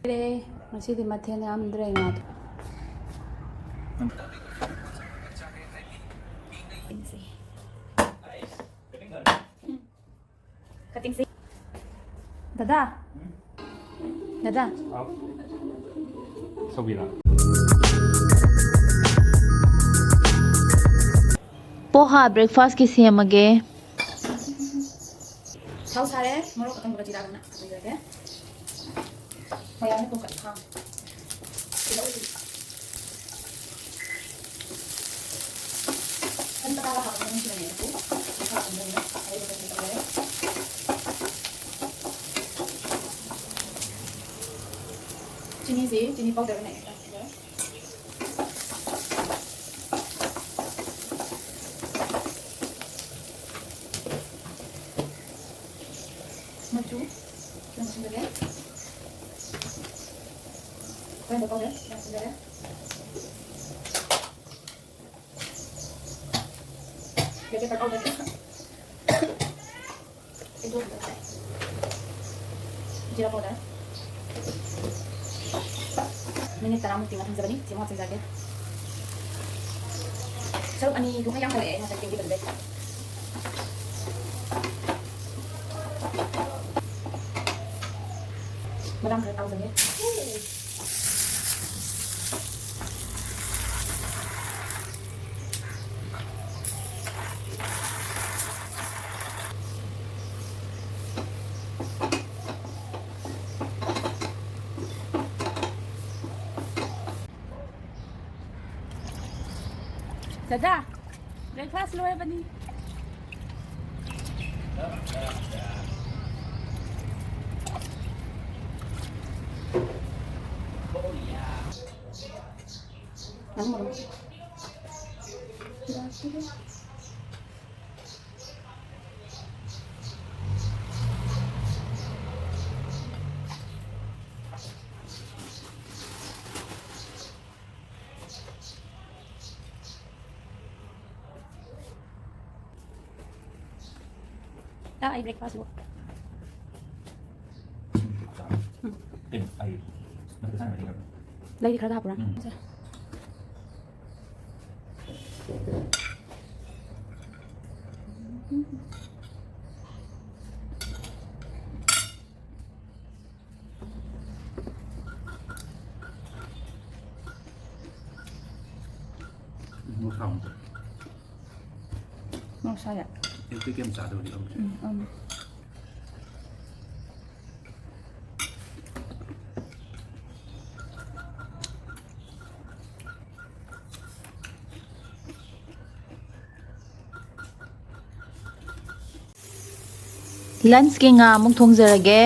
그래, masih di matanya Andre ngat. Cutting sih. Dada. Dada. Sobila. Poha breakfast की सेमगे Tahu saya, mau ketemu dengan jiran anak, gitu ya. Bayarnya kok gak dikam. Kan kita lah kalau sudah itu, kita ambil air dan kita boleh. Sini sih, sini powder nih. Maju, yang sebenarnya. Kau yang powder, yang sebenarnya. Jadi tak powder. Itu betul. Jira powder. Minit taram tinggal hantar ni, cuma hantar saja. So, ani dua yang kali ya, hantar tinggi berbeda. Madam kereta tahu saja. Dada, breakfast lo ya bani. Yang mana? Ay breakfast mo. Air. Nanti sana tinggal. Lagi di kereta apa? Mua phòng. Mau saya. Itu game satu di om. Lunch के nga muk thongjarage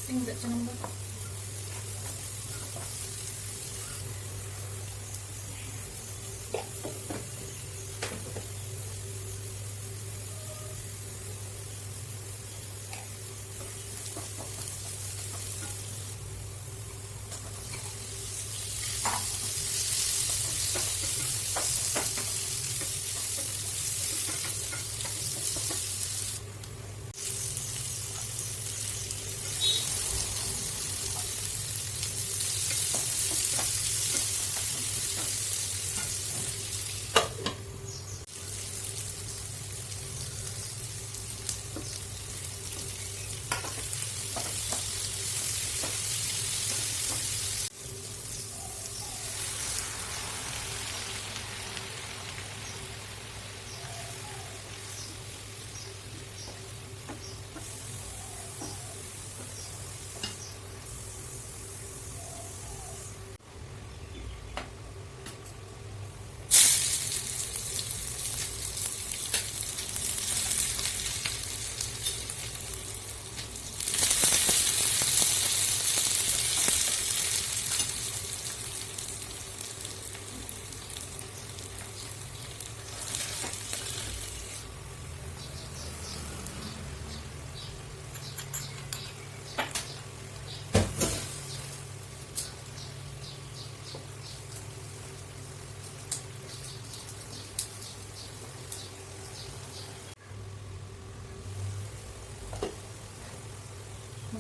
Singkat senang ba?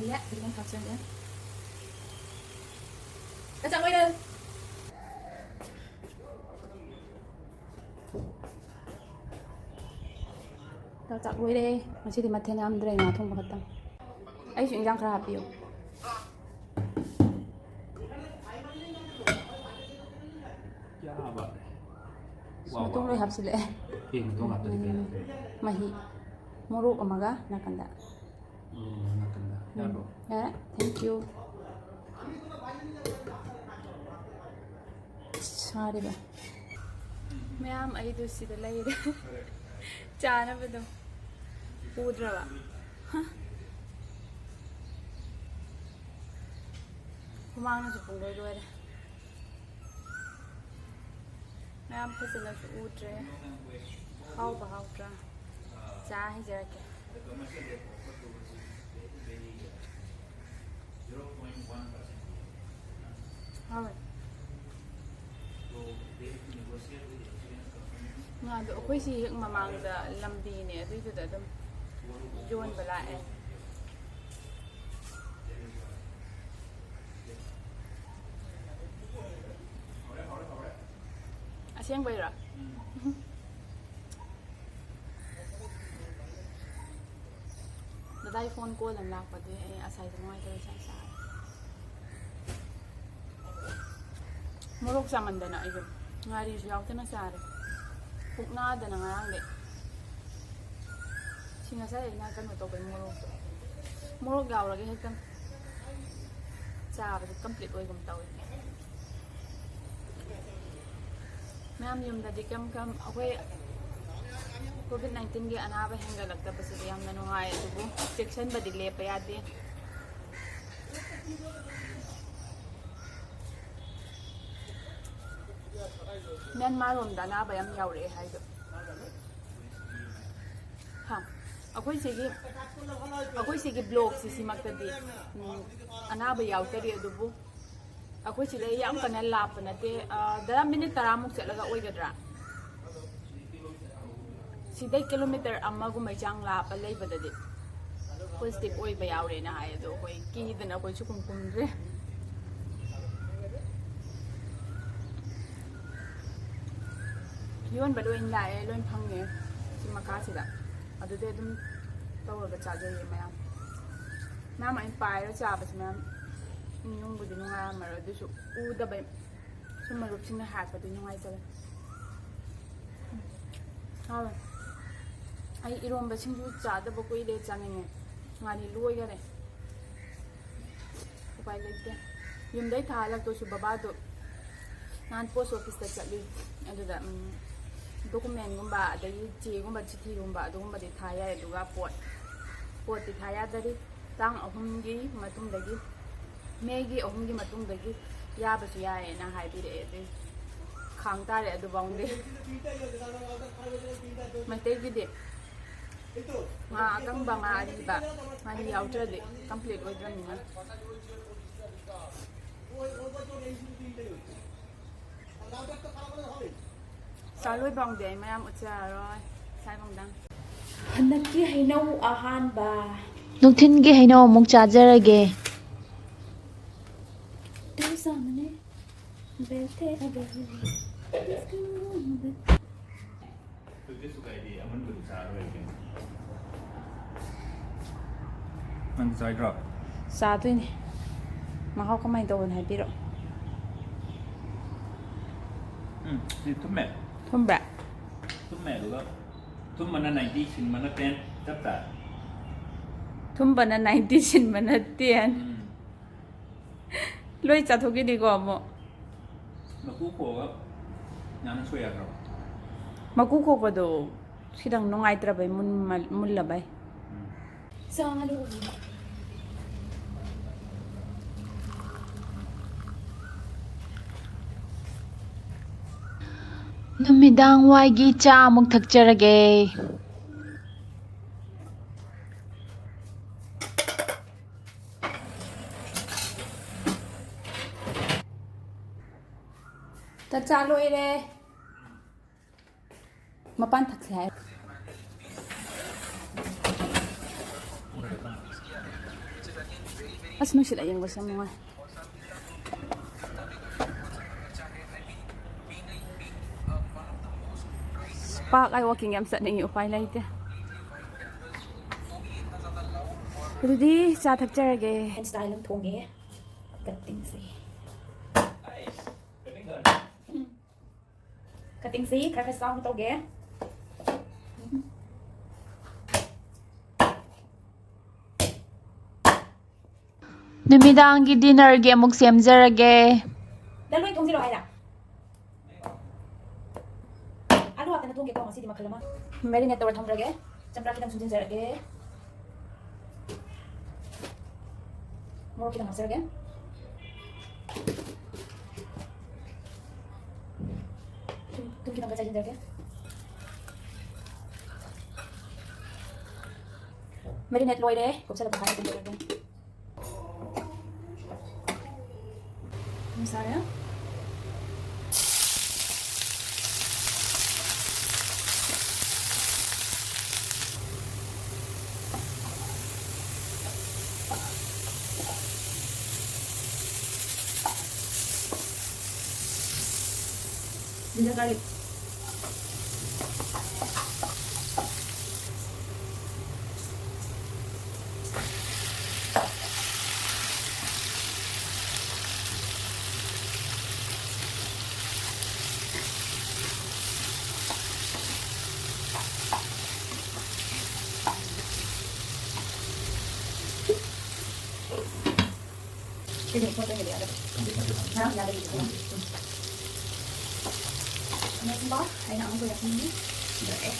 นี่แหละเป็นการขับเชิญเนี่ยกระจังไว้เลยเราจับไว้เลยมันชื่อที่มาเทน้ำเดรนาทุ่งบักตังไอ้สิ่งยังขราบอยู่ Java. Itong rehab sila eh. Ito nga talaga. Mahi. Muruk umaga, nakanda. Nakanda. Yabo. Yeah, thank you. Sorry ba? Ma'am, ay do sila layer. Chana ba do? Pudra ba? Kumang na sa punggoy-goy. Ma'am, kasi na sa udre. How ba how tra? Cha hi jara ke. Alright. Nga do ako'y sihik mamangda lambi ni dito da dum yon bala eh. Asyang bayra. Daday phone ko lang lakpa di ay asay sa mga ito sa Murok sa manda na ayun. Ngari siya ako na sari. Puknada na nga lang Sinasay na kan mo to kay murok. Murok gaw lagi hekam. Sa ba complete way kum tawid. Ma'am yung dadi kam okay COVID-19 gi anaba henga lagta pa siya yung nanungay tubo. Section ba dile pa yadi. Myanmar rom da na ba yam yaure hai do. Ha. Ako'y sige blog si magtadi. Anaba yaw tari adubo. Ako'y sila yam kanal lap na te dara minute taramok sa laga oy gadra. Siday kilometer amma gumay jang lap alay badadi. Ako'y step oy bayaw re na hay do ako'y kihidan ako'y sukumkumre. Yun ba doon lae loin phangye si makasida adude dum tawra chaje mayam ma'am ay pai ra chabas ma'am yung budi nga maro du su uda bay sumarup sing na hat pa dun yung ay sala hala ay irom ba sing ju chada ba ko ile chaninge ngani loi gare upai legde yum dai thalak to su baba do nan post office ta chali aduda document gumba adagi che gumba chithi gumba adugumba di thaya aduga pot di thaya dari tang ahum gi matung dagi megi ahum gi matung dagi ya ba su ya na hai bi de de khang ta re adu bang de ma te gi de ma akang ba nga ri ba ma ri yaw tra de complete oi dran ni Saloi bang de mayam utsa roi sai bang dang Hanaki hainaw ahan ba ꯅꯨꯡꯊꯤꯟꯒꯤ ꯍꯩꯅꯧ ꯑꯃꯨꯛ ꯆꯥꯖꯔꯒꯦ Samane belte agar This guy di aman ko sa aro again. Ang side drop. Sa tu ni mahau kamay daw hai biro Ni tumme. Thumba Tumme lo. Tum mana 90 sin mana 10 tapta. Thumba na 90 sin mana 10 Loi cha thoki di ko mo Maku ko ga nyana soya ga. Maku ko pa do sidang nungai tra bai mun la bai Salo ꯅꯨꯃꯤꯗꯥꯡ ꯋꯥꯏꯒꯤ ꯆꯥ ꯑꯃꯨꯛ ꯊꯛꯆꯔꯒꯦ Ta cha loi re Mapan thak sai ꯑꯁ ꯅꯨꯡꯁꯤꯠ ꯑꯌꯤꯡꯕꯁꯦ ꯌꯥꯝ ꯅꯨꯡꯉꯥꯏ ꯄꯥꯛ ꯑꯩ ꯋꯥꯛꯀꯤꯡ ꯌꯥꯝ ꯆꯠꯅꯤꯡꯉꯤ ꯎꯄꯥꯏ ꯂꯩꯇꯦ ꯑꯗꯨꯗꯤ ꯆꯥ ꯊꯛꯆꯔꯒꯦ ꯁ꯭ꯇꯥꯏꯜ ꯑꯃ ꯊꯣꯡꯉꯦ ꯀꯠꯇꯤꯡꯁꯦ ꯀꯠꯇꯤꯡꯁꯤ ꯈꯔ ꯈꯔ ꯆꯥꯎꯅ ꯇꯧꯒꯦ ꯅꯨꯃꯤꯗꯥꯡꯒꯤ ꯗꯤꯅꯔꯒꯤ ꯑꯃꯨꯛ ꯁꯦꯝꯖꯔꯒꯦ ꯅꯪ ꯂꯣꯏ ꯊꯣꯡꯖꯤꯜꯂꯣ ꯍꯥꯏꯔ ꯑꯂꯨ ꯍꯥꯞꯇꯅ ꯊꯣꯡꯒꯦꯀꯣ ꯉꯁꯤꯗꯤ ꯃꯈꯜ ꯑꯃ ꯃꯦꯔꯤꯅꯦꯠ ꯇꯧꯔ ꯊꯝꯈ꯭ꯔꯒꯦ ꯆꯝꯄ꯭ꯔꯥ ꯈꯤꯇꯪ ꯁꯨꯖꯤꯟꯖꯔꯒꯦ ꯃꯣꯔꯣꯛ ꯈꯤꯇꯪ ꯍꯥꯞꯆꯔꯒꯦ ꯊꯨꯝ ꯈꯤꯇꯪꯒ ꯆꯥꯏꯁꯤꯟꯖꯔꯒꯦ ꯃꯦꯔꯤꯅꯦꯠ ꯂꯣꯏꯔꯦ ꯀꯨꯞꯁꯜꯂꯒ ꯃꯈꯥ ꯍꯥꯞꯆꯤꯟꯖꯔꯒꯦ ꯁꯥꯔꯦ ginger garlic ini foto yang ada nah yang ada di sini ini sembah hay nặng của đặcนี้để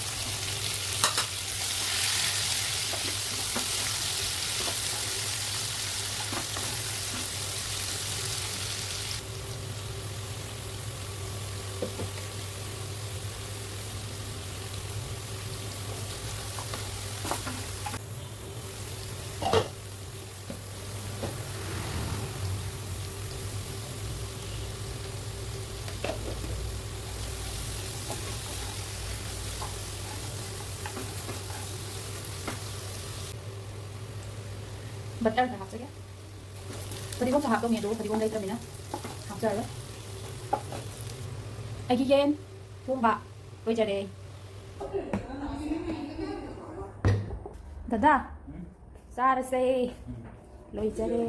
butter phải hapsage fadigon sa haptong yedo fadigon later mina hapsar lo agi yen thumba loi jare dada sar se loi jare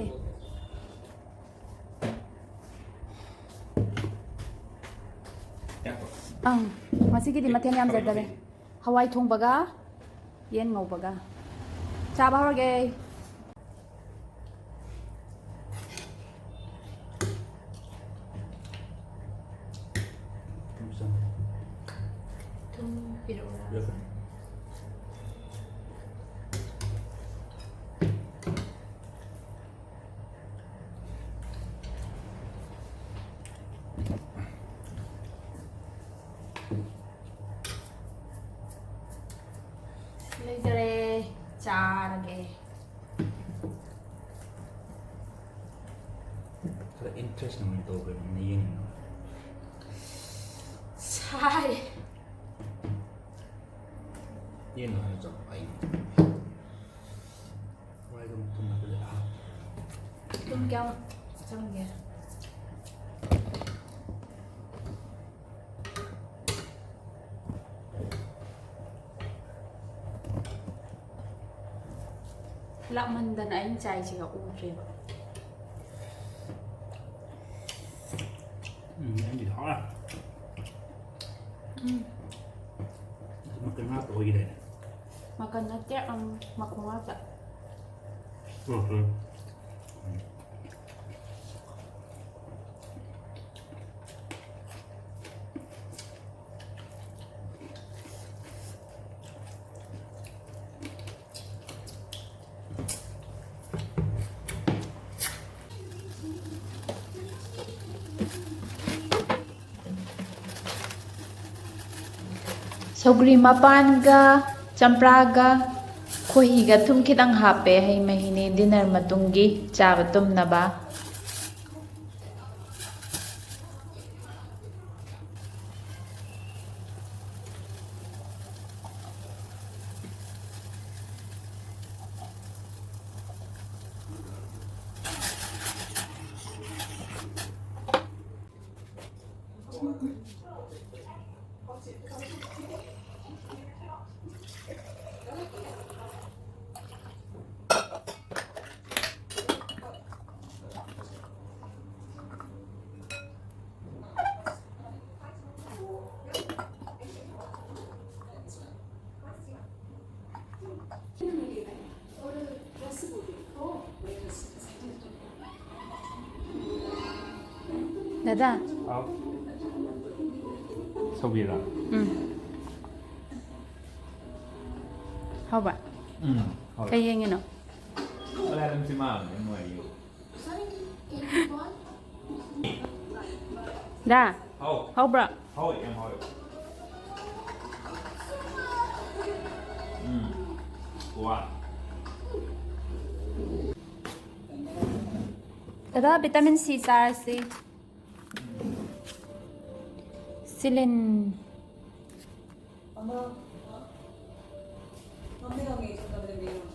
masigidi mathen yam jadare hawai thongbaga yen ngaubaga chaba horge lấy trà là kì Rất interesting mình tổ về mình nhìn sai nhìn nó chọn ấy quay không không là cái gì tung keo xong kìa lắm mình anh trai chỉ có u kìa em gì đó à makan apa lagi deh makan aja makan apa ꯁꯧꯒ꯭ꯔꯤ ꯃꯄꯥꯟꯒ ꯆꯝꯄ꯭ꯔꯥꯒ ꯈꯣꯍꯤꯒ ꯊꯨꯝ ꯈꯤꯇꯪ ꯍꯥꯞꯄꯦ ꯍꯩ ꯃꯍꯤꯅꯤ dinner ꯃꯇꯨꯡꯒꯤ ꯆꯥꯕ ꯇꯨꯝꯅꯕ 다다. 아. 소비라. 응. 봐봐. 헐. 그얘기는 Wala lang si Ma'am, NYU. 다. Hậu, 봐봐. Hậu em hỏi. Wow. 다다 비타민 C चारसे सिलिन 아마 판매량이 있었다는데요.